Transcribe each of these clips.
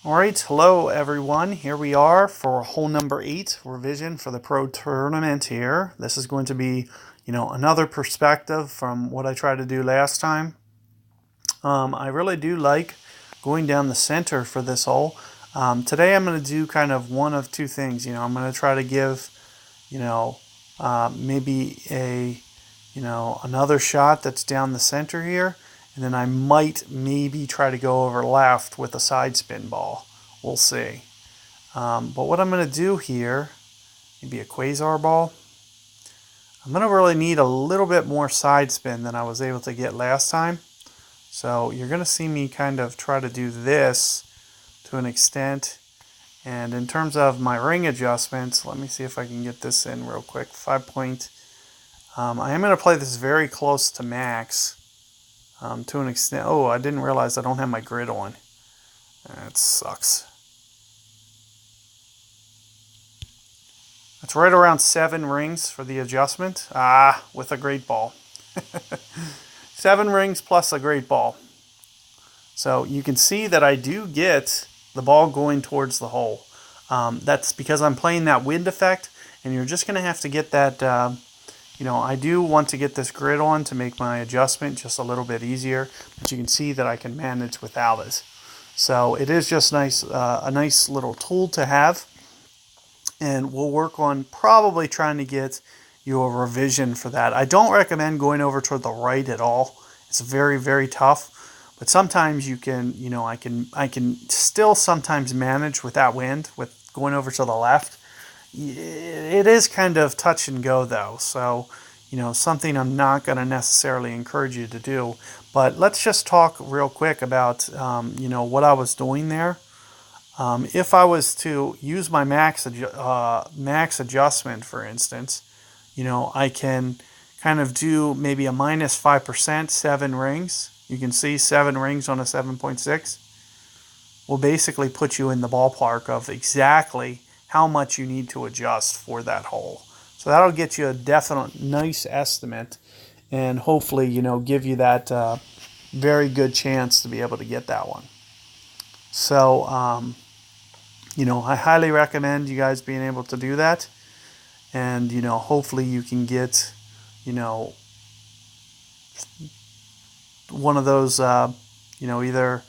All right, hello everyone. Here we are for hole number 8 revision for the pro tournament here. This is going to be, another perspective from what I tried to do last time. I really do like going down the center for this hole. Today I'm going to do kind of one of two things. I'm going to try to give, maybe another shot that's down the center here. And then I might maybe try to go over left with a side spin ball. We'll see. But what I'm going to do here, maybe a quasar ball. I'm going to really need a little bit more side spin than I was able to get last time. So you're going to see me kind of try to do this to an extent. And in terms of my ring adjustments, let me see if I can get this in real quick. 5 point. I am going to play this very close to max. To an extent. Oh, I didn't realize I don't have my grid on. That sucks. It's right around 7 rings for the adjustment. With a great ball. 7 rings plus a great ball. So you can see that I do get the ball going towards the hole. That's because I'm playing that wind effect, and you're just going to have to get that. I do want to get this grid on to make my adjustment just a little bit easier, but you can see that I can manage without it. So it is just nice, a nice little tool to have, and we'll work on probably trying to get you a revision for that. I don't recommend going over toward the right at all. It's very, very tough, but sometimes you can, I can still sometimes manage with that wind, with going over to the left. It is kind of touch and go though, so something I'm not going to necessarily encourage you to do. But let's just talk real quick about what I was doing there. If I was to use my max adjustment, for instance, I can kind of do maybe a minus 5%, 7 rings. You can see 7 rings on a 7.6 will basically put you in the ballpark of exactly how much you need to adjust for that hole. So that'll get you a definite nice estimate, and hopefully, give you that very good chance to be able to get that one. So, I highly recommend you guys being able to do that, and hopefully you can get, one of those, either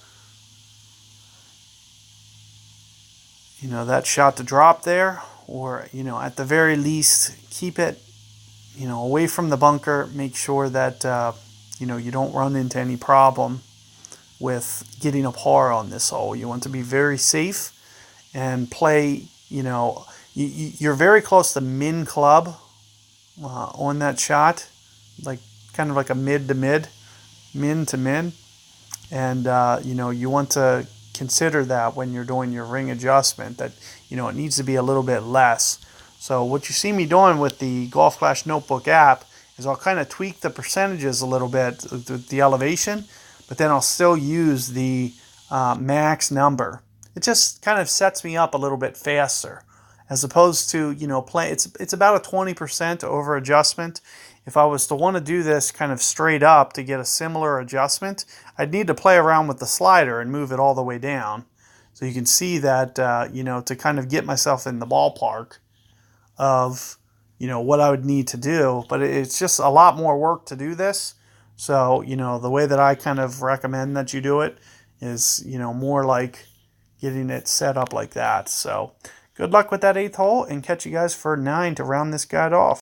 that shot to drop there, or at the very least keep it away from the bunker. Make sure that you don't run into any problem with getting a par on this hole. You want to be very safe and play, you're very close to min club on that shot, like kind of like a mid to mid, min to min, and you want to consider that when you're doing your ring adjustment, that it needs to be a little bit less. So what you see me doing with the Golf Clash Notebook app is I'll kind of tweak the percentages a little bit, the elevation, but then I'll still use the max number. It just kind of sets me up a little bit faster, as opposed to play. It's about a 20% over adjustment. If I was to want to do this kind of straight up to get a similar adjustment, I'd need to play around with the slider and move it all the way down. So you can see that, to kind of get myself in the ballpark of, what I would need to do. But it's just a lot more work to do this. So, the way that I kind of recommend that you do it is, more like getting it set up like that. So good luck with that 8th hole, and catch you guys for 9 to round this guide off.